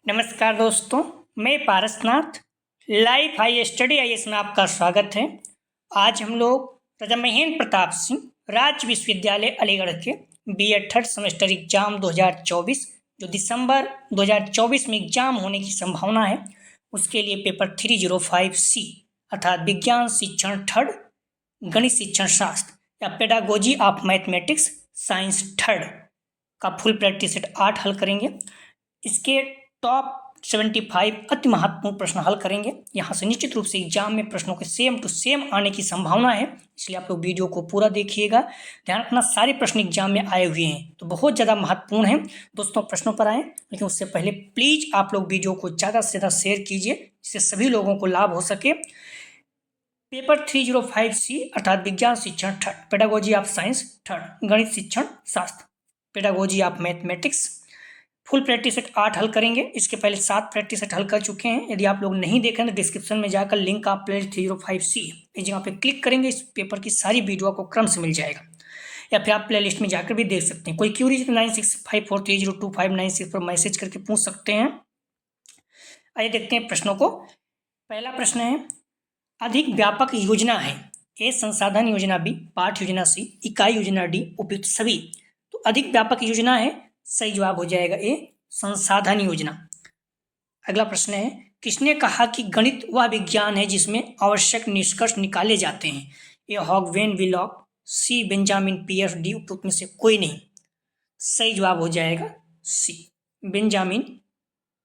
नमस्कार दोस्तों, मैं Parasnath life high study IAS में आपका स्वागत है। आज हम लोग राजा महेंद्र प्रताप सिंह राज्य विश्वविद्यालय अलीगढ़ के बीएड थर्ड सेमेस्टर एग्जाम 2024 जो दिसंबर 2024 में एग्जाम होने की संभावना है, उसके लिए पेपर 305C अर्थात विज्ञान शिक्षण थर्ड, गणित शिक्षण शास्त्र या pedagogy of mathematics science third का फुल प्रैक्टिस सेट 8 हल करेंगे। इसके टॉप 75 अति महत्वपूर्ण प्रश्न हल करेंगे। यहाँ से निश्चित रूप से एग्जाम में प्रश्नों के सेम टू सेम आने की संभावना है, इसलिए आप लोग वीडियो को पूरा देखिएगा। ध्यान रखना, सारे प्रश्न एग्जाम में आए हुए हैं तो बहुत ज़्यादा महत्वपूर्ण है। दोस्तों प्रश्नों पर आए, लेकिन उससे पहले प्लीज आप लोग वीडियो को ज़्यादा से ज़्यादा शेयर कीजिए, जिससे सभी लोगों को लाभ हो सके। पेपर 305C अर्थात विज्ञान शिक्षण third, pedagogy of science third, गणित शिक्षण शास्त्र, pedagogy of mathematics full practice set 8 हल करेंगे। इसके पहले 7 प्रैक्टिस सेट हल कर चुके हैं। यदि आप लोग नहीं देखें तो डिस्क्रिप्शन में जाकर लिंक आप प्ले 305C इस जगह पे क्लिक करेंगे, इस पेपर की सारी वीडियो आपको क्रम से मिल जाएगा, या फिर आप प्ले लिस्ट में जाकर भी देख सकते हैं। कोई क्यूरीज तो 9654302596 पर मैसेज करके पूछ सकते हैं। आइए देखते हैं प्रश्नों को। पहला प्रश्न है, अधिक व्यापक योजना है। ए संसाधन योजना, बी पाठ योजना, सी इकाई योजना, डी उपयुक्त सभी। तो अधिक व्यापक योजना है, सही जवाब हो जाएगा ए संसाधन योजना। अगला प्रश्न है, किसने कहा कि गणित वह विज्ञान है जिसमें आवश्यक निष्कर्ष निकाले जाते हैं। ए हॉगवेन विलॉक, सी बेंजामिन पियर्स, डी उपयुक्त में से कोई नहीं। सही जवाब हो जाएगा सी बेंजामिन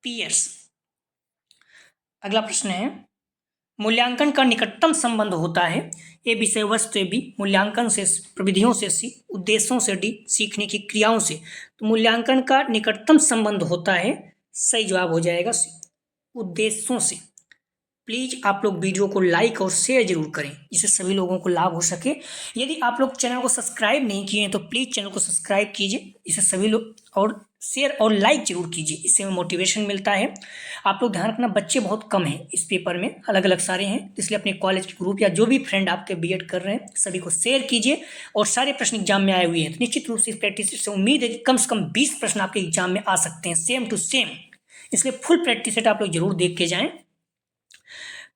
पियर्स। अगला प्रश्न है, मूल्यांकन का निकटतम संबंध होता है। ए विषय वस्तु, बी मूल्यांकन से प्रविधियों से, सी उद्देश्यों से, डी सीखने की क्रियाओं से। तो मूल्यांकन का निकटतम संबंध होता है, सही जवाब हो जाएगा सी उद्देश्यों से। प्लीज आप लोग वीडियो को लाइक और शेयर जरूर करें, जिससे सभी लोगों को लाभ हो सके। यदि आप लोग चैनल को सब्सक्राइब नहीं किए हैं तो प्लीज चैनल को सब्सक्राइब कीजिए, इससे सभी लोग, और शेयर और लाइक जरूर कीजिए, इससे हमें मोटिवेशन मिलता है। आप लोग ध्यान रखना, बच्चे बहुत कम हैं इस पेपर में, अलग अलग सारे हैं, इसलिए अपने कॉलेज के ग्रुप या जो भी फ्रेंड आपके बीएड कर रहे हैं सभी को शेयर कीजिए। और सारे प्रश्न एग्जाम में आए हुए हैं तो निश्चित रूप से इस प्रैक्टिस से उम्मीद है कि कम से कम 20 प्रश्न आपके एग्जाम में आ सकते हैं सेम टू सेम, इसलिए फुल प्रैक्टिस सेट आप लोग जरूर देख के जाएं।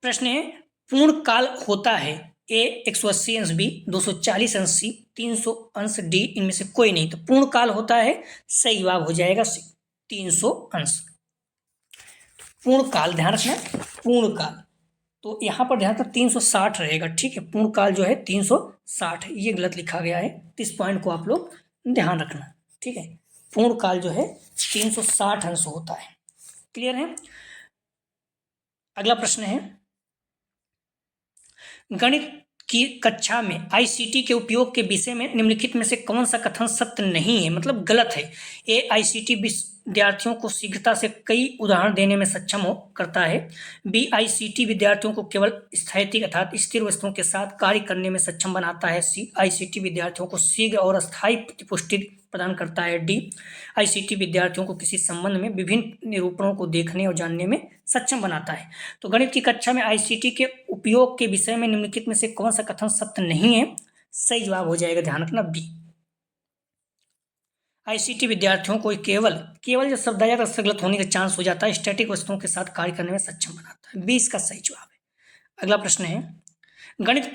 प्रश्न है, पूर्ण काल होता है। ए 180 अंश, बी 240 अंश, सी 300 अंश, डी इनमें से कोई नहीं। तो पूर्ण काल होता है, सही जवाब हो जाएगा सी 300 अंश। पूर्ण काल ध्यान रखना, पूर्ण काल तो यहाँ पर ध्यान रखना 360 रहेगा, ठीक है। पूर्ण काल जो है 360 है, ये गलत लिखा गया है, तो इस पॉइंट को आप लोग ध्यान रखना, ठीक है। पूर्ण काल जो है 360 अंश होता है। क्लियर है। अगला प्रश्न है, गणित की कक्षा में आईसीटी के उपयोग के विषय में निम्नलिखित में से कौन सा कथन सत्य नहीं है, मतलब गलत है। ए आईसीटी विद्यार्थियों को शीघ्रता से कई उदाहरण देने में सक्षम हो करता है। बी आईसीटी विद्यार्थियों को केवल स्थैतिक अर्थात स्थिर वस्तुओं के साथ कार्य करने में सक्षम बनाता है। सी आईसीटी विद्यार्थियों को शीघ्र और अस्थायी प्रतिपुष्टि प्रदान करता है। डी आईसीटी विद्यार्थियों को किसी संबंध में विभिन्न निरूपणों को देखने और जानने में सक्षम बनाता है। तो गणित की कक्षा में आईसीटी के उपयोग के विषय में निम्नलिखित में से कौन सा कथन सत्य नहीं है, सही जवाब हो जाएगा, ध्यान रखना बी। आईसीटी विद्यार्थियों को केवल जो शब्द आया तो गलत होने का चांस हो जाता है, स्टैटिक वस्तुओं के साथ कार्य करने में सक्षम बनाता है। बी इसका सही जवाब है। अगला प्रश्न है, गणित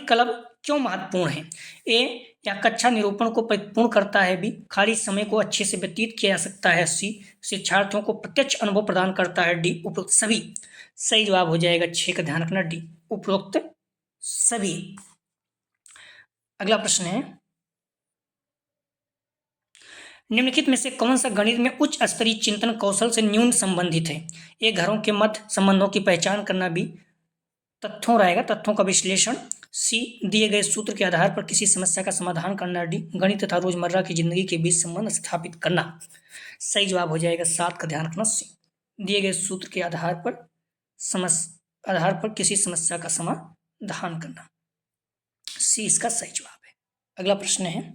क्लब क्यों महत्वपूर्ण है। ए या कक्षा निरूपण को परिपूर्ण करता है। बी खाली समय को अच्छे से व्यतीत किया जा सकता है। सी शिक्षार्थियों को प्रत्यक्ष अनुभव प्रदान करता है। डी उपरोक्त सभी। सही जवाब हो जाएगा 6 का, ध्यान रखना डी उपरोक्त सभी। अगला प्रश्न है, निम्नलिखित में से कौन सा गणित में उच्च स्तरीय चिंतन कौशल से न्यून संबंधित है। ए घरों के मध्य संबंधों की पहचान करना। बी तथ्यों रहेगा, तथ्यों का विश्लेषण। सी दिए गए सूत्र के आधार पर किसी समस्या का समाधान करना। डी गणित तथा रोजमर्रा की जिंदगी के बीच संबंध स्थापित करना। सही जवाब हो जाएगा 7 का, ध्यान रखना सी दिए गए सूत्र के आधार पर किसी समस्या का समाधान करना। सी इसका सही जवाब है। अगला प्रश्न है,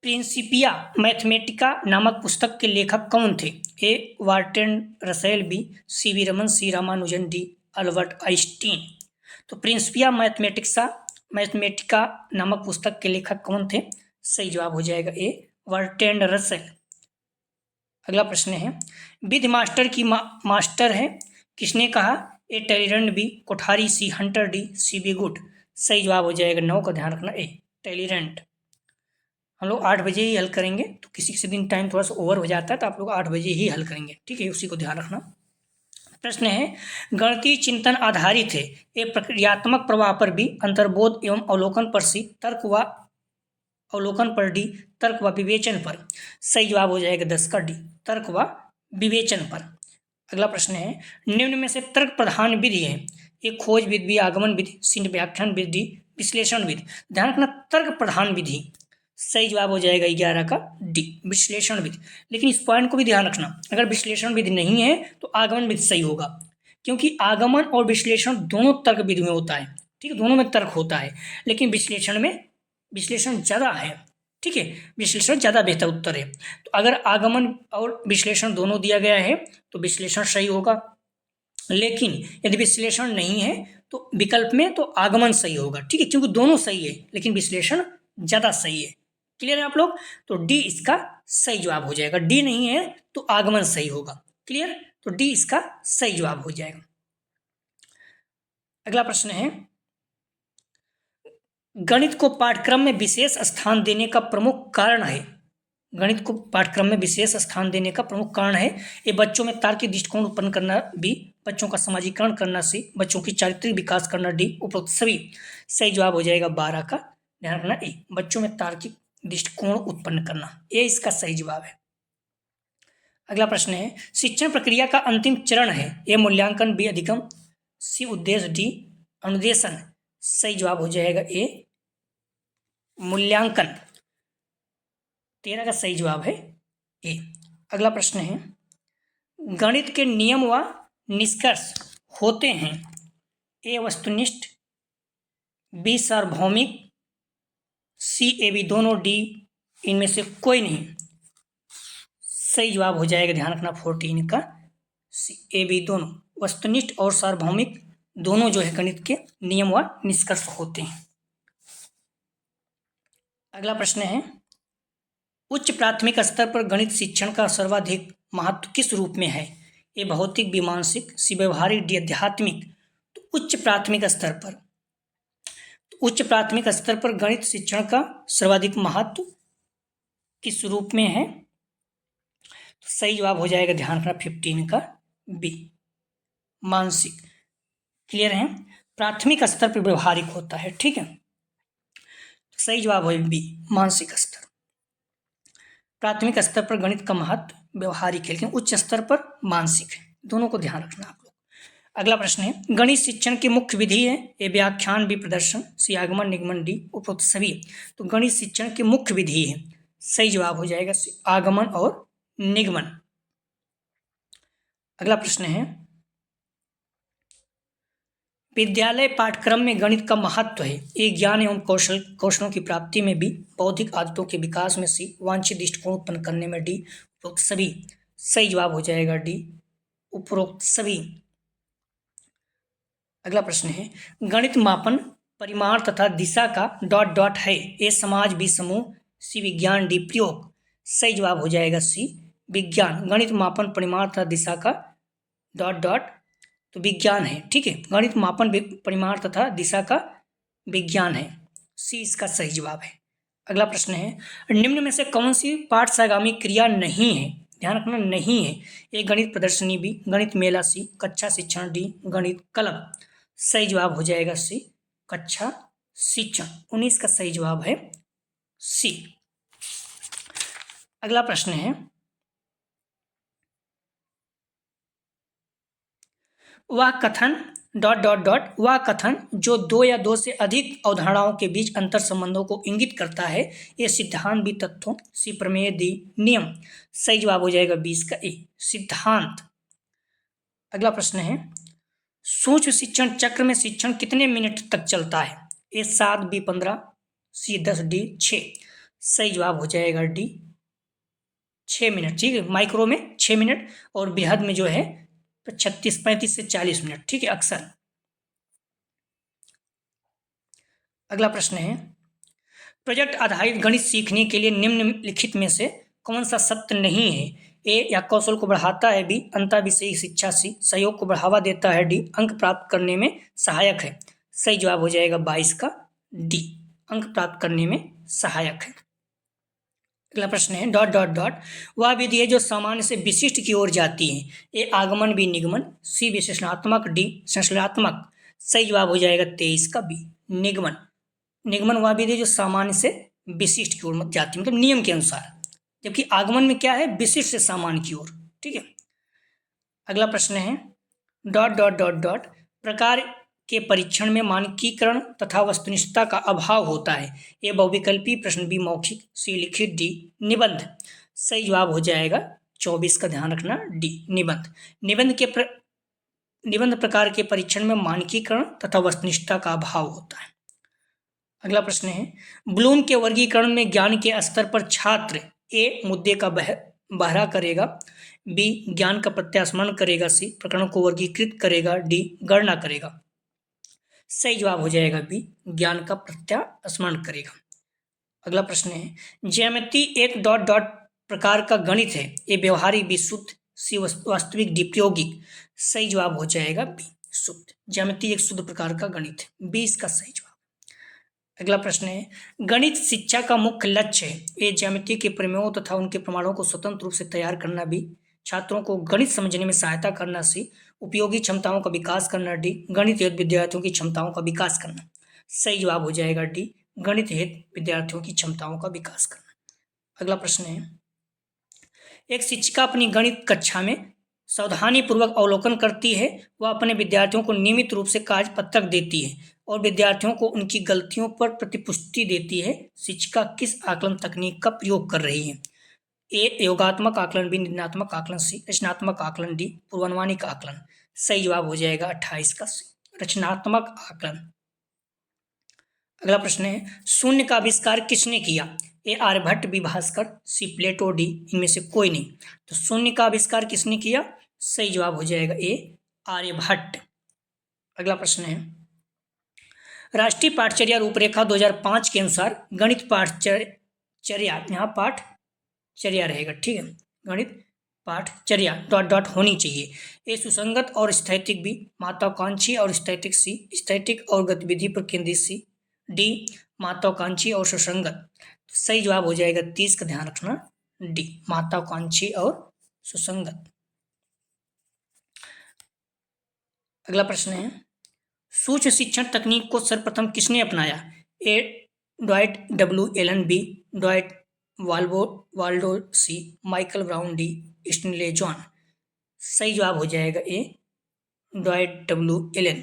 प्रिंसिपिया मैथमेटिका नामक पुस्तक के लेखक कौन थे। A Warton Russell, B CV Raman, C Ramanujan, D Albert Einstein. तो प्रिंसिपिया मैथमेटिका नामक पुस्तक के लेखक कौन थे, सही जवाब हो जाएगा ए वार्टन रसेल। अगला प्रश्न है, विधि मास्टर की मास्टर है, किसने कहा? A Talleyrand, B Kothari, C Hunter, D C B Good. सही जवाब हो जाएगा 9 का ध्यान रखना, ए टेलीरेंट। हम लोग 8 बजे ही हल करेंगे, तो किसी किसी दिन टाइम थोड़ा सा ओवर हो जाता है, तो आप लोग 8 बजे ही हल करेंगे, ठीक है, उसी को ध्यान रखना। प्रश्न है, गणितीय चिंतन आधारित है, ए प्रक्रियात्मक प्रवाह पर बी, अंतर्बोध एवं अवलोकन पर सी, तर्क व अवलोकन पर डी, तर्क व विवेचन पर। सही जवाब हो जाएगा 10 का डी, तर्क व विवेचन पर। अगला प्रश्न है, निम्न में से तर्क प्रधान विधि है, ए खोज विधि, बी आगमन विधि, सी व्याख्यान विधि, डी विश्लेषण विधि। ध्यान रखना, तर्क प्रधान विधि। सही जवाब हो जाएगा 11 का डी, विश्लेषण विधि। लेकिन इस पॉइंट को भी ध्यान रखना, अगर विश्लेषण विधि नहीं है तो आगमन विधि सही होगा, क्योंकि आगमन और विश्लेषण दोनों तर्क विधि में होता है, ठीक है, दोनों में तर्क होता है, लेकिन विश्लेषण में विश्लेषण ज़्यादा है, ठीक है, विश्लेषण ज़्यादा बेहतर उत्तर है। तो अगर आगमन और विश्लेषण दोनों दिया गया है तो विश्लेषण सही होगा, लेकिन यदि विश्लेषण नहीं है तो विकल्प में तो आगमन सही होगा, ठीक है, क्योंकि दोनों सही है लेकिन विश्लेषण ज़्यादा सही है। क्लियर है आप लोग? तो डी इसका सही जवाब हो जाएगा, डी नहीं है तो आगमन सही होगा। क्लियर? तो डी इसका सही जवाब हो जाएगा। अगला प्रश्न है, गणित को पाठ्यक्रम में विशेष स्थान देने का प्रमुख कारण है, गणित को पाठ्यक्रम में विशेष स्थान देने का प्रमुख कारण है, ये बच्चों में तार्किक दृष्टिकोण उत्पन्न करना, बी बच्चों का समाजीकरण करना, सी बच्चों की चारित्रिक विकास करना, डी उपरोक्त सभी। सही जवाब हो जाएगा 12 का, ध्यान रखना, ए बच्चों में तार्किक दृष्टिकोण उत्पन्न करना, ये इसका सही जवाब है। अगला प्रश्न है, शिक्षण प्रक्रिया का अंतिम चरण है, ए मूल्यांकन, बी अधिगम, सी उद्देश्य, डी अनुदेशन। सही जवाब हो जाएगा ए मूल्यांकन, 13 का सही जवाब है ए। अगला प्रश्न है, गणित के नियम व निष्कर्ष होते हैं, ए वस्तुनिष्ठ, बी सार्वभौमिक, सी ए बी दोनों, डी इनमें से कोई नहीं। सही जवाब हो जाएगा, ध्यान रखना, 14 का सी ए बी दोनों, वस्तुनिष्ठ और सार्वभौमिक दोनों जो है गणित के नियम व निष्कर्ष होते हैं। अगला प्रश्न है, उच्च प्राथमिक स्तर पर गणित शिक्षण का सर्वाधिक महत्व किस रूप में है, ए भौतिक, बी मानसिक, सी व्यवहारिक, डी आध्यात्मिक। तो उच्च प्राथमिक स्तर पर गणित शिक्षण का सर्वाधिक महत्व किस रूप में है? तो सही जवाब हो जाएगा, ध्यान रखना, 15 का बी मानसिक। क्लियर है? प्राथमिक स्तर पर व्यवहारिक होता है, ठीक है, तो सही जवाब है बी मानसिक स्तर। प्राथमिक स्तर पर गणित का महत्व व्यवहारिक है, लेकिन उच्च स्तर पर मानसिक है, दोनों को ध्यान रखना आप लोग। अगला प्रश्न है, गणित शिक्षण की मुख्य विधि है, ए व्याख्यान, बी प्रदर्शन, सी आगमन निगमन, डी उपरोक्त सभी। तो गणित शिक्षण की मुख्य विधि है, सही जवाब हो जाएगा सी आगमन और निगमन। अगला प्रश्न है, विद्यालय पाठ्यक्रम में गणित का महत्व है, ए ज्ञान एवं कौशलों की प्राप्ति में, बी बौद्धिक आदतों के विकास में, सी वांछित दृष्टिकोण उत्पन्न करने में, डी उपरोक्त सभी। सही जवाब हो जाएगा डी उपरोक्त सभी। अगला प्रश्न है, गणित मापन, परिमाण तथा दिशा का डॉट डॉट है, ए समाज, बी समूह, सी विज्ञान, डी प्रयोग। सही जवाब हो जाएगा सी विज्ञान। गणित मापन, परिमाण तथा दिशा का डॉट डॉट तो विज्ञान है, ठीक है, गणित मापन, परिमाण तथा दिशा का विज्ञान है, सी इसका सही जवाब है। अगला प्रश्न है, निम्न में से कौन सी पाठ्यसागामी क्रिया नहीं है, ध्यान रखना, नहीं है, ए गणित प्रदर्शनी, बी गणित मेला, सी कक्षा शिक्षण, डी गणित क्लब। सही जवाब हो जाएगा सी कक्षा शिक्षण, 19 का सही जवाब है सी। अगला प्रश्न है, वह कथन डॉट डॉट डॉट वह कथन जो दो या दो से अधिक अवधारणाओं के बीच अंतर संबंधों को इंगित करता है, ये सिद्धांत, बी तत्वों, सी प्रमेय, डी नियम। सही जवाब हो जाएगा 20 का ए सिद्धांत। अगला प्रश्न है, सूक्ष्म शिक्षण चक्र में शिक्षण कितने मिनट तक चलता है, ए 7, बी 15, सी 10, डी 6। सही जवाब हो जाएगा डी 6 मिनट, ठीक है, माइक्रो में 6 मिनट और बृहद में जो है 35 से 40 मिनट, ठीक है, अक्सर। अगला प्रश्न है, प्रोजेक्ट आधारित गणित सीखने के लिए निम्नलिखित में से कौन सा सत्य नहीं है? ए या कौशल को बढ़ाता है, बी अंतर विषयी शिक्षा, सी सहयोग को बढ़ावा देता है, डी अंक प्राप्त करने में सहायक है। सही जवाब हो जाएगा 22 का डी, अंक प्राप्त करने में सहायक है। अगला प्रश्न है डॉट डॉट डॉट वह विधि है जो सामान्य से विशिष्ट की ओर जाती है। ए आगमन, बी निगमन, सी विश्लेषणात्मक, डी संश्लेषणात्मक। सही जवाब हो जाएगा 23 का बी, निगमन। निगमन वह विधि है जो सामान्य से विशिष्ट की ओर जाती है, मतलब नियम के अनुसार, जबकि आगमन में क्या है, विशिष्ट से सामान्य की ओर। ठीक है। अगला प्रश्न है डॉट डॉट डॉट डॉट प्रकार के परीक्षण में मानकीकरण तथा वस्तुनिष्ठता का अभाव होता है। ए बहुविकल्पी प्रश्न, बी मौखिक, सी लिखित, डी निबंध। सही जवाब हो जाएगा 24 का, ध्यान रखना डी निबंध। निबंध प्रकार के परीक्षण में मानकीकरण तथा वस्तुनिष्ठता का अभाव होता है। अगला प्रश्न है ब्लूम के वर्गीकरण में ज्ञान के स्तर पर छात्र ए मुद्दे का बहरा करेगा, बी ज्ञान का प्रत्यास्मरण करेगा, सी प्रकरण को वर्गीकृत करेगा, डी गणना करेगा। सही जवाब हो जाएगा बी ज्ञान का प्रत्यास्मरण करेगा। अगला प्रश्न है ज्यामिति एक डॉट डॉट प्रकार का गणित है। ए व्यवहारिक, बी शुद्ध, सी वास्तविक, डी प्रायोगिक। सही जवाब हो जाएगा बी शुद्ध। ज्यामिति एक शुद्ध प्रकार का गणित है, 20 का सही जवाब। अगला प्रश्न है गणित शिक्षा का मुख्य लक्ष्य है। ए ज्यामिति के प्रमेयों तथा उनके प्रमाणों को स्वतंत्र रूप से तैयार करना, बी छात्रों को गणित समझने में सहायता करना, सी उपयोगी क्षमताओं का विकास करना, डी गणित हेतु विद्यार्थियों की क्षमताओं का विकास करना। सही जवाब हो जाएगा डी गणित हेतु विद्यार्थियों की क्षमताओं का विकास करना। अगला प्रश्न है एक शिक्षिका अपनी गणित कक्षा में सावधानी पूर्वक अवलोकन करती है। वह अपने विद्यार्थियों को नियमित रूप से कार्य पत्रक देती है और विद्यार्थियों को उनकी गलतियों पर प्रतिपुष्टि देती है। शिक्षिका किस आकलन तकनीक का प्रयोग कर रही है? ए योगात्मक आकलन, बी निर्णयात्मक आकलन, सी रचनात्मक आकलन, डी पूर्वानुमानिक आकलन। सही जवाब हो जाएगा 28 का सी रचनात्मक आकलन। अगला प्रश्न है शून्य का आविष्कार किसने किया? ए आर्यभट्ट, बी भास्कर, सी प्लेटो, डी इनमें से कोई नहीं। तो शून्य का आविष्कार किसने किया? सही जवाब हो जाएगा ए आर्यभट्ट। अगला प्रश्न है राष्ट्रीय पाठचर्या रूपरेखा 2005 के अनुसार गणित पाठचर्या, यहाँ पाठचर्या रहेगा, ठीक है, गणित पाठचर्या डॉट डॉट होनी चाहिए। ए सुसंगत और स्थैतिक, बी महत्वाकांक्षी और स्थैतिक, सी स्थैतिक और गतिविधि पर केंद्रित, सी डी महत्वाकांक्षी और सुसंगत। सही जवाब हो जाएगा 30 का, ध्यान रखना डी महत्वाकांक्षी और सुसंगत। अगला प्रश्न है सूक्ष्म शिक्षण तकनीक को सर्वप्रथम किसने अपनाया? A Dwight W Allen, B Dwight Waldo, C Michael Brown, D Stanley John. सही जवाब हो जाएगा ए ड्वाइट डब्ल्यू एलन।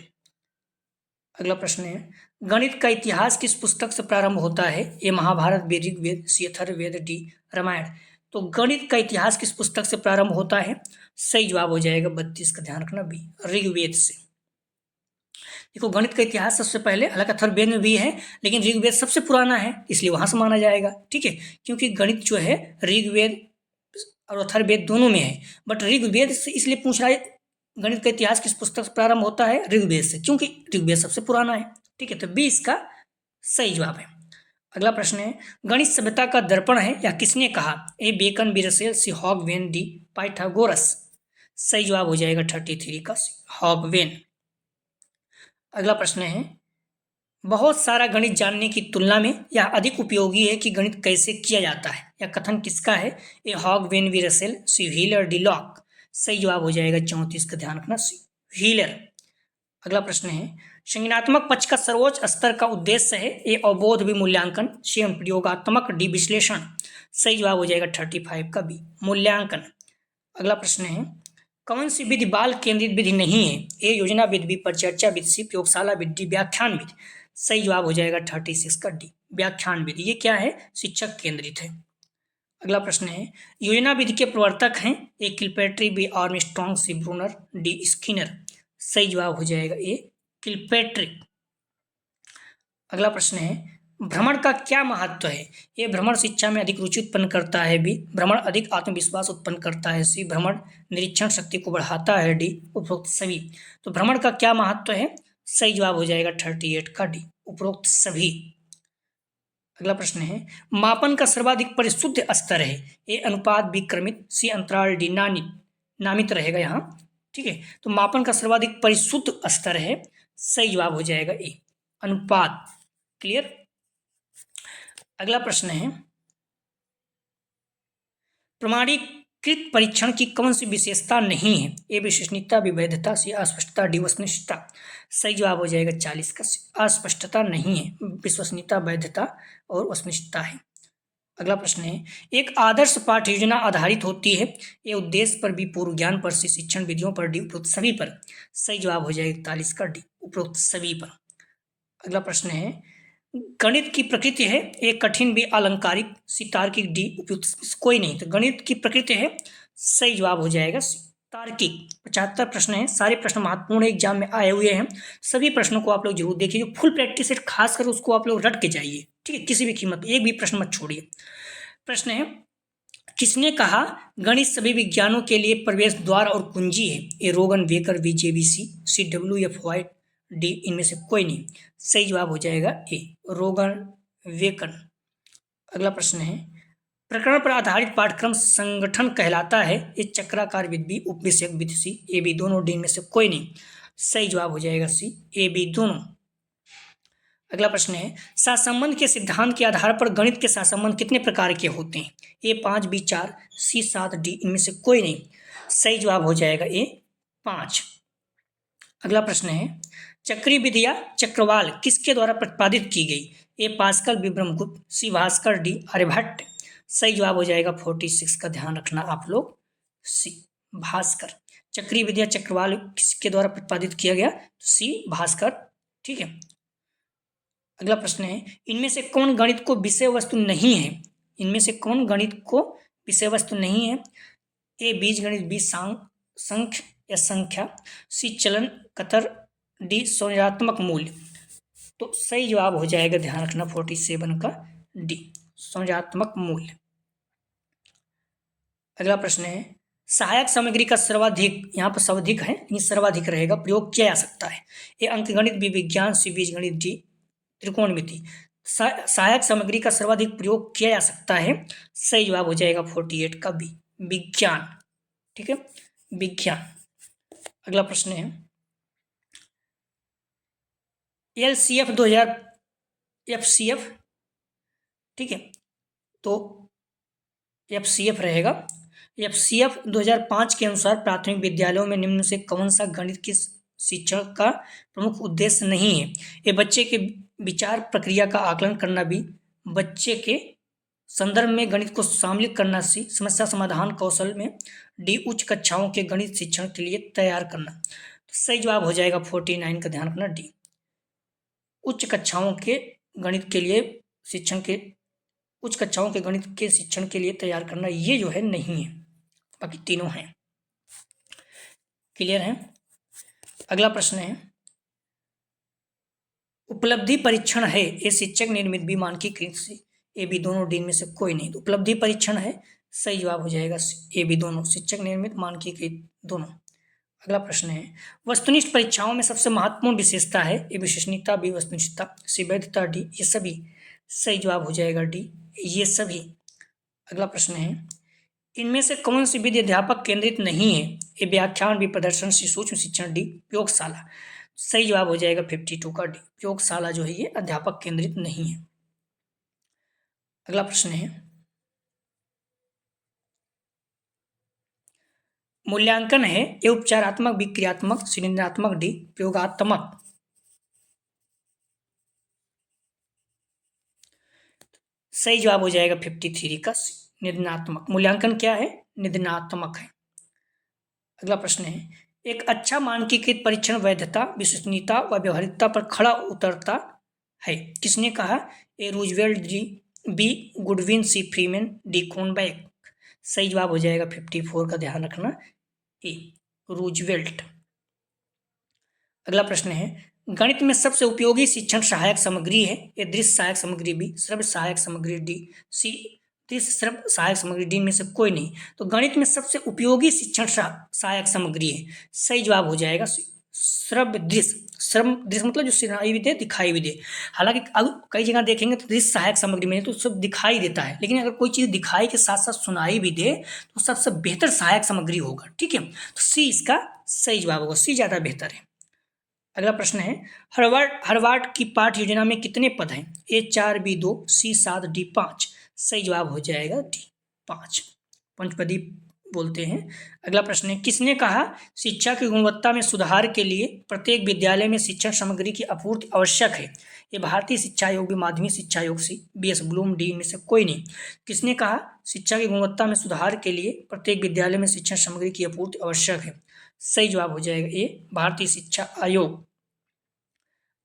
अगला प्रश्न है गणित का इतिहास किस पुस्तक से प्रारंभ होता है? ए महाभारत, बी ऋग्वेद, सी अथर्ववेद, डी रामायण। तो गणित का इतिहास किस पुस्तक से प्रारंभ होता है? सही जवाब हो जाएगा 32 का, ध्यान रखना बी ऋग्वेद से। देखो गणित का इतिहास सबसे पहले, हालांकि अथर्ववेद में भी है लेकिन ऋग्वेद सबसे पुराना है इसलिए वहां से माना जाएगा, ठीक है, क्योंकि गणित जो है ऋग्वेद और अथर्ववेद दोनों में है, बट ऋग्वेद से इसलिए पूछ रहा है गणित का इतिहास किस पुस्तक से प्रारंभ होता है? ऋग्वेद से, क्योंकि ऋग्वेद सबसे पुराना है, ठीक है, तो 20 का सही जवाब है। अगला प्रश्न है गणित सभ्यता का दर्पण है या किसने कहा? ए बेकन, बी रसेल, सी हॉगवेन, डी पाइथागोरस। सही जवाब हो जाएगा 33 का हॉगवेन। अगला प्रश्न है बहुत सारा गणित जानने की तुलना में यह अधिक उपयोगी है कि गणित कैसे किया जाता है, यह कथन किसका है? ए हॉगवेन, बी रसेल, सी व्हीलर, डी लॉक। सही जवाब हो जाएगा 34 का, ध्यान रखना सी व्हीलर। अगला प्रश्न है संज्ञानात्मक पक्ष का सर्वोच्च स्तर का उद्देश्य है? ए अवबोध, बी मूल्यांकन, सी प्रयोगात्मक, डी विश्लेषण। सही जवाब हो जाएगा 35 का बी मूल्यांकन। अगला प्रश्न है कौन सी विधि बाल केंद्रित विधि नहीं है? ए योजना विधि, बी परिचर्चा विधि, सी प्रयोगशाला विधि, डी व्याख्यान विधि। सही जवाब हो जाएगा 36 का डी व्याख्यान विधि। ये क्या है? शिक्षक केंद्रित है। अगला प्रश्न है योजना विधि के प्रवर्तक हैं? ए किलपेट्री, बी आर्मस्ट्रॉन्ग, सी ब्रूनर, डी स्किनर। सही जवाब हो जाएगा ए किलपेट्री। अगला प्रश्न है भ्रमण का क्या महत्व है? ए भ्रमण शिक्षा में अधिक रुचि उत्पन्न करता है, बी भ्रमण अधिक आत्मविश्वास उत्पन्न करता है, सी भ्रमण निरीक्षण शक्ति को बढ़ाता है, डी उपरोक्त सभी। तो भ्रमण का क्या महत्व है? सही जवाब हो जाएगा 38 का डी उपरोक्त सभी। अगला प्रश्न है, मापन का सर्वाधिक परिशुद्ध स्तर है। ए अनुपात, बी क्रमित, सी अंतराल, डी नामित रहेगा यहाँ। ठीक है, तो मापन का सर्वाधिक परिशुद्ध स्तर है, सही जवाब हो जाएगा ए अनुपात। क्लियर। अगला प्रश्न है, प्रमाणीकृत परीक्षण की कौन सी विशेषता नहीं है। ए विश्वसनीयता, बी वैधता, सी अस्पष्टता, डी वस्तुनिष्ठता। सही जवाब हो जाएगा 40 का अस्पष्टता नहीं है, विश्वसनीयता, वैधता और वस्तुनिष्ठता है। अगला प्रश्न है, एक आदर्श पाठ योजना आधारित होती है। ए उद्देश्य पर, बी पूर्व ज्ञान पर, सी शिक्षण विधियों पर, डी उपरोक्त सभी पर। सही जवाब हो जाएगा 41 का डी उपरोक्त सभी पर। अगला प्रश्न है, गणित की प्रकृति है। एक कठिन, बी अलंकारिक, सी तार्किक, डी उपयुक्त कोई नहीं। तो गणित की प्रकृति है, सही जवाब हो जाएगा सी तार्किक। 75 प्रश्न है, सारे प्रश्न महत्वपूर्ण एग्जाम में आए हुए हैं। सभी प्रश्नों को आप लोग जरूर देखिए, जो फुल प्रैक्टिस है खासकर उसको आप लोग रट के जाइए। ठीक है, किसी भी कीमत पर एक भी प्रश्न मत छोड़िए। प्रश्न है, किसने कहा गणित सभी विज्ञानों के लिए प्रवेश द्वार और कुंजी है। A Rogan, Waker, B JBC, C W F white, D इनमें से कोई नहीं। सही जवाब हो जाएगा ए रोगन वेकन। अगला प्रश्न है, प्रकरण पर आधारित पाठ्यक्रम संगठन कहलाता है। ए चक्राकार विधि, बी उपविषयक विधि, सी ए बी दोनों, डी इनमें से कोई नहीं। सही जवाब हो जाएगा सी ए बी दोनों। अगला प्रश्न है, सहसंबंध के सिद्धांत के आधार पर गणित के सहसंबंध कितने प्रकार के होते हैं। ए 5, बी 4, सी 7, डी इनमें से कोई नहीं। सही जवाब हो जाएगा ए 5। अगला प्रश्न है, चक्रीय विधि या चक्रवाल किसके द्वारा प्रतिपादित की गई। ए पास्कल, बी ब्रह्मगुप्त, सी भास्कर, डी आर्यभट्ट। सही जवाब हो जाएगा 46 का ध्यान रखना आप लोग, सी भास्कर। चक्रीय विधि या चक्रवाल किसके द्वारा प्रतिपादित किया गया, सी भास्कर। ठीक है। अगला प्रश्न है, इनमें से कौन गणित को विषय वस्तु नहीं है। इनमें से कौन गणित को विषय वस्तु नहीं है। ए बीजगणित, बी संख्य या संख्या, सी चलन कतर, डी संरचनात्मक मूल्य। तो सही जवाब हो जाएगा, ध्यान रखना 47 का डी संरचनात्मक मूल्य। अगला प्रश्न है, सहायक सामग्री का सर्वाधिक, यहाँ पर सर्वाधिक है लेकिन सर्वाधिक रहेगा, प्रयोग किया जा सकता है। ए अंकगणित, बी विज्ञान, सी बीजगणित, डी त्रिकोणमिति। सहायक सामग्री का सर्वाधिक प्रयोग किया जा सकता है। सही जवाब हो जाएगा 48 का बी विज्ञान। ठीक है, विज्ञान। अगला प्रश्न है, एलसीएफ 2000 एफसीएफ। ठीक है, तो एफसीएफ रहेगा। एफसीएफ 2005 के अनुसार प्राथमिक विद्यालयों में निम्न से कौन सा गणित की शिक्षण का प्रमुख उद्देश्य नहीं है। ये बच्चे के विचार प्रक्रिया का आकलन करना, भी बच्चे के संदर्भ में गणित को सम्मिलित करना, सी समस्या समाधान कौशल में, डी उच्च कक्षाओं के गणित शिक्षण के लिए तैयार करना। तो सही जवाब हो जाएगा 49 का ध्यान रखना, डी उच्च कक्षाओं के गणित के लिए शिक्षण के, उच्च कक्षाओं के गणित के शिक्षण के लिए तैयार करना, ये जो है नहीं है, बाकी तीनों हैं। क्लियर है। अगला प्रश्न है, उपलब्धि परीक्षण है। ए शिक्षक निर्मित, बी मानकीकृत, सी ए बी दोनों, डी में से कोई नहीं। तो उपलब्धि परीक्षण है, सही जवाब हो जाएगा ए बी दोनों, शिक्षक निर्मित, मानकीकृत दोनों। अगला प्रश्न है, वस्तुनिष्ठ परीक्षाओं में सबसे महत्वपूर्ण विशेषता है। ए विश्वसनीयता, बी वस्तुनिष्ठता, सी वैधता, डी ये सभी। सही जवाब हो जाएगा डी ये सभी। अगला प्रश्न है, इनमें से कौन सी विधि अध्यापक केंद्रित नहीं है। ए व्याख्यान, बी प्रदर्शन, सी सूक्ष्म शिक्षण, डी प्रयोगशाला। सही जवाब हो जाएगा 52 का डी प्रयोगशाला जो है ये अध्यापक केंद्रित नहीं है। अगला प्रश्न है, मूल्यांकन है। ए उपचारात्मक, बी क्रियात्मक, सी निर्णयात्मक, डी प्रयोगात्मक। सही जवाब हो जाएगा 53 का निर्णयात्मक। मूल्यांकन क्या है, निर्णयात्मक है। अगला प्रश्न है, एक अच्छा मानकीकृत परीक्षण वैधता, विश्वसनीयता व व्यवहारिकता पर खड़ा उतरता है। किसने कहा। ए रूजवेल्ट, बी गुडविन, सी फ्रीमैन, डी क्रोनबेक। सही जवाब हो जाएगा 54 का ध्यान रखना, ए रूजवेल्ट। अगला प्रश्न है, गणित में सबसे उपयोगी शिक्षण सहायक सामग्री है। ए दृश्य सहायक सामग्री, बी श्रव्य सहायक सामग्री, डी सी दृश्य श्रव्य सहायक सामग्री, डी में से कोई नहीं। तो गणित में सबसे उपयोगी शिक्षण सहायक सामग्री है। सही जवाब हो जाएगा श्रव्य दृश्य, श्रम दृश्य मतलब जो सुनाई भी दे, दिखाई भी दे। हालांकि अब कई जगह देखेंगे तो दृश्य सहायक सामग्री में तो सब दिखाई देता है, लेकिन अगर कोई चीज़ दिखाई के साथ साथ सुनाई भी दे तो सबसे बेहतर सहायक सामग्री होगा। ठीक है, तो सी इसका सही जवाब होगा, सी ज़्यादा बेहतर है। अगला प्रश्न है, हरवार्ड की पाठ योजना में कितने पद हैं? ए 4, बी 2, सी 7, डी 5। सही जवाब हो जाएगा डी 5, पंचपदी बोलते हैं। अगला प्रश्न है, किसने कहा शिक्षा की गुणवत्ता में सुधार के लिए प्रत्येक विद्यालय में शिक्षण सामग्री की आपूर्ति आवश्यक है? ये भारतीय शिक्षा आयोग, भी माध्यमिक शिक्षा आयोग, C B S Bloom, D इनमें से कोई नहीं। किसने कहा शिक्षा की गुणवत्ता में सुधार के लिए प्रत्येक विद्यालय में शिक्षण सामग्री की आपूर्ति आवश्यक है? सही जवाब हो जाएगा ए, भारतीय शिक्षा आयोग।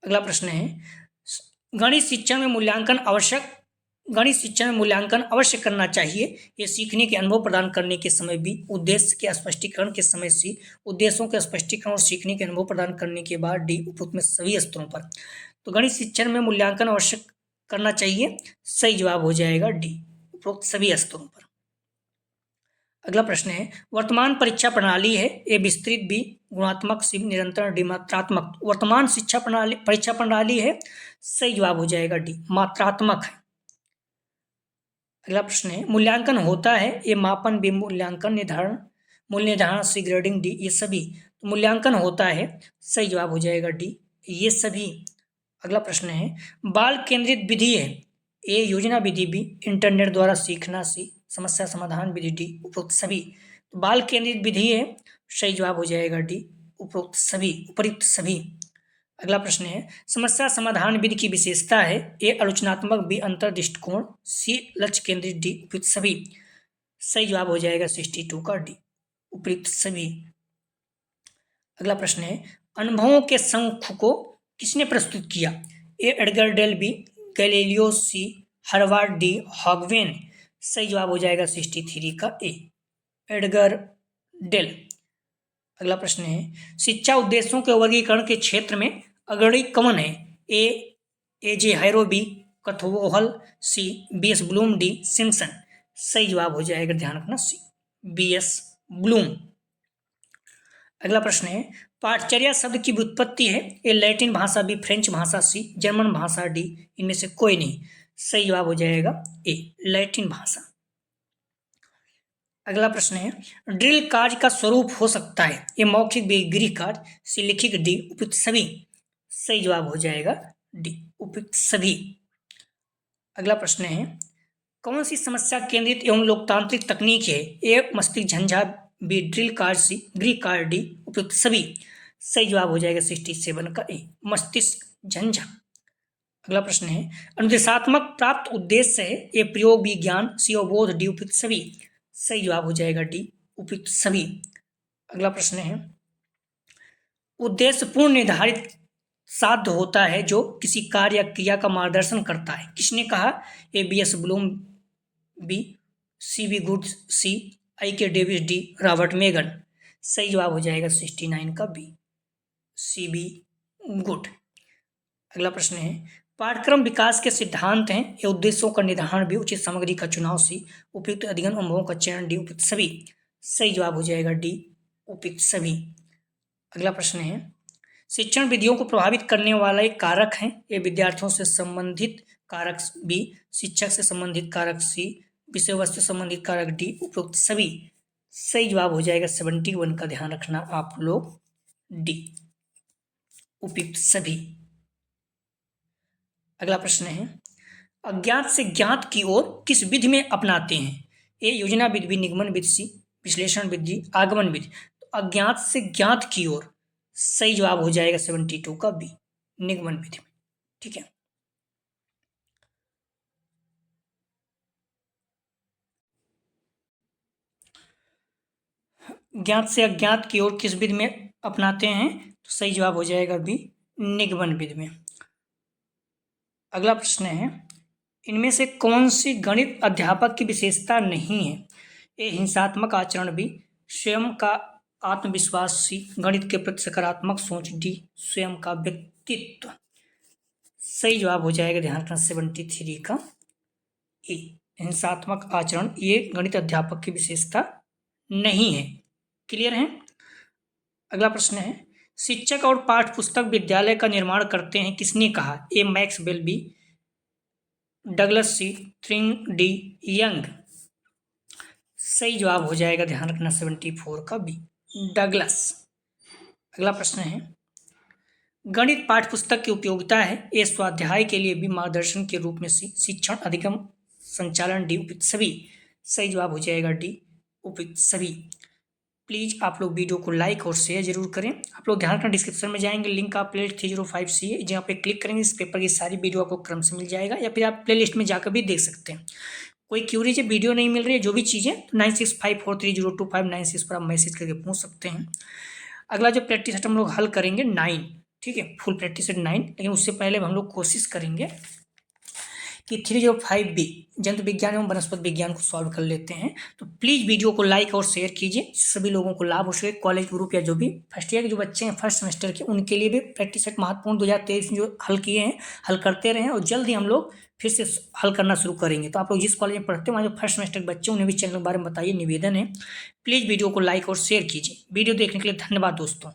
अगला प्रश्न है, गणित शिक्षण में मूल्यांकन आवश्यक, गणित शिक्षण में मूल्यांकन अवश्य करना चाहिए। ये सीखने के अनुभव प्रदान करने के समय भी, उद्देश्य के स्पष्टीकरण के समय सी, उद्देश्यों के स्पष्टीकरण और सीखने के अनुभव प्रदान करने के बाद डी, उपरोक्त में सभी स्तरों पर। तो गणित शिक्षण में मूल्यांकन अवश्य करना चाहिए, सही जवाब हो जाएगा डी, उपरोक्त सभी स्तरों पर। अगला प्रश्न है, वर्तमान परीक्षा प्रणाली है, ए विस्तृत, बी गुणात्मक, सी निरंतर, डी मात्रात्मक। वर्तमान शिक्षा प्रणाली, परीक्षा प्रणाली है, सही जवाब हो जाएगा डी, मात्रात्मक है। अगला प्रश्न है, मूल्यांकन होता है, ए मापन, बी मूल्यांकन, निर्धारण, मूल्य निर्धारण, सी ग्रेडिंग, डी ये सभी। तो मूल्यांकन होता है, सही जवाब हो जाएगा डी, ये सभी। अगला प्रश्न है, बाल केंद्रित विधि है, ए योजना विधि, बी इंटरनेट द्वारा सीखना, सी समस्या समाधान विधि, डी उपरोक्त सभी। तो बाल केंद्रित विधि है, सही जवाब हो जाएगा डी, उपरोक्त सभी, उपयुक्त सभी। अगला प्रश्न है, समस्या समाधान विधि की विशेषता है, ए आलोचनात्मक, बी अंतर्दृष्टिकोण, सी लक्ष्य केंद्रित, डी उपयुक्त सभी। सही जवाब हो जाएगा 62 का डी, उपयुक्त सभी। अगला प्रश्न है, अनुभवों के संख को किसने प्रस्तुत किया? ए एडगर डेल, बी गैलीलियो, सी हर्वर्ड, डी हॉगवेन। सही जवाब हो जाएगा 63 का ए, एडगर डेल। अगला प्रश्न है, शिक्षा उद्देश्यों के वर्गीकरण के क्षेत्र में अग्रणी कौन है? A J Harrow, B Krathwohl, C B S Bloom, D Simpson. सही जवाब हो जाएगा, ध्यान रखना, सी बी एस ब्लूम। अगला प्रश्न है, पाठचर्या शब्द की व्युत्पत्ति है, ए लैटिन भाषा, बी फ्रेंच भाषा, सी जर्मन भाषा, डी इनमें से कोई नहीं। सही जवाब हो जाएगा ए, लैटिन भाषा। अगला प्रश्न है, ड्रिल कार्य का स्वरूप हो सकता है, ये मौखिक, बी गृह कार्य, सी लिखित, डी उपयुक्त सभी। सही जवाब हो जाएगा डी, उपयुक्त सभी। अगला प्रश्न है, कौन सी समस्या केंद्रित एवं लोकतांत्रिक तकनीक है? ए मस्तिष्क झंझा, बी ड्रिल कार्य, सी गृह कार्य, डी उपयुक्त सभी। सही जवाब हो जाएगा 67 का ए, मस्तिष्क झंझा। अगला प्रश्न है, अनुदेशात्मक प्राप्त उद्देश्य है, ए प्रयोग, बी ज्ञान, सी अवबोध, डी उपयुक्त सभी। सही जवाब हो जाएगा डी, उपयुक्त सभी। अगला प्रश्न है, उद्देश्य पूर्ण निर्धारित साध्य होता है जो किसी कार्य या क्रिया का मार्गदर्शन करता है। किसने कहा? A B S Bloom, B C B Good, C I K Davis, D Robert Megan. सही जवाब हो जाएगा 69 का बी, सी बी गुड। अगला प्रश्न है, पाठ्यक्रम विकास के सिद्धांत हैं, ये उद्देश्यों का निर्धारण, भी उचित सामग्री का चुनाव, सी उपयुक्त अध्ययन अनुभवों का चयन, डी उपयुक्त सभी। सही जवाब हो जाएगा डी, उपयुक्त सभी। अगला प्रश्न है, शिक्षण विधियों को प्रभावित करने वाला एक कारक है, ये विद्यार्थियों से संबंधित कारक, बी शिक्षक से संबंधित कारक, सी विषय वस्तु संबंधित कारक, डी उपयुक्त सभी। सही जवाब हो जाएगा 71 का, ध्यान रखना आप लोग, डी उपयुक्त सभी। अगला प्रश्न है, अज्ञात से ज्ञात की ओर किस विधि में अपनाते हैं? ए योजना विधि, बी निगमन विधि, सी विश्लेषण विधि, आगमन विधि। तो अज्ञात से ज्ञात की ओर, सही जवाब हो जाएगा 72 का बी, निगमन विधि में। ठीक है, ज्ञात से अज्ञात की ओर किस विधि में अपनाते हैं? तो सही जवाब हो जाएगा बी, निगमन विधि में। अगला प्रश्न है, इनमें से कौन सी गणित अध्यापक की विशेषता नहीं है? ए हिंसात्मक आचरण, बी स्वयं का आत्मविश्वास, सी गणित के प्रति सकारात्मक सोच, डी स्वयं का व्यक्तित्व। सही जवाब हो जाएगा, ध्यान रखना 73 का ए, हिंसात्मक आचरण ये गणित अध्यापक की विशेषता नहीं है। क्लियर है? अगला प्रश्न है, शिक्षक और पाठ्य पुस्तक विद्यालय का निर्माण करते हैं किसने कहा? ए मैक्स वेल, बी डगलस, सी थ्रिंग, डी यंग। सही जवाब हो जाएगा, ध्यान रखना, 74 का बी डगलस। अगला प्रश्न है, गणित पाठ्य पुस्तक की उपयोगिता है? ए स्वाध्याय के लिए, बी मार्गदर्शन के रूप में, सी शिक्षण अधिगम संचालन, डी उपयुक्त सभी। सही जवाब हो जाएगा डी उपयुक्त सभी। प्लीज़ आप लोग वीडियो को लाइक और शेयर जरूर करें। आप लोग ध्यान रखना, डिस्क्रिप्शन में जाएंगे, लिंक आप प्ले 305 सी है, जहाँ पे क्लिक करेंगे इस पेपर की सारी वीडियो आपको क्रम से मिल जाएगा, या फिर आप प्ले लिस्ट में जाकर भी देख सकते हैं। कोई क्यूरीज है, वीडियो नहीं मिल रही है, जो भी चीज़ें, तो 9654302596 पर आप मैसेज करके पूछ सकते हैं। अगला जो प्रैक्टिस सेट हम लोग हल करेंगे 9, ठीक है, फुल प्रैक्टिस सेट 9, लेकिन उससे पहले हम लोग कोशिश करेंगे कि 305B जंतु विज्ञान एवं वनस्पति विज्ञान को सॉल्व कर लेते हैं। तो प्लीज़ वीडियो को लाइक और शेयर कीजिए, सभी लोगों को लाभ हो सके। कॉलेज ग्रुप या जो भी फर्स्ट ईयर के जो बच्चे हैं, फर्स्ट सेमेस्टर के, उनके लिए भी प्रैक्टिस सेट महत्वपूर्ण 2023 में जो हल किए हैं, हल करते रहे, और जल्द ही हम लोग फिर से हल करना शुरू करेंगे। तो आप लोग जिस कॉलेज में पढ़ते हो, वहाँ जो फर्स्ट सेमेस्टर के बच्चे, उन्हें भी चैनल के बारे में बताइए, निवेदन है। प्लीज़ वीडियो को लाइक और शेयर कीजिए। वीडियो देखने के लिए धन्यवाद दोस्तों।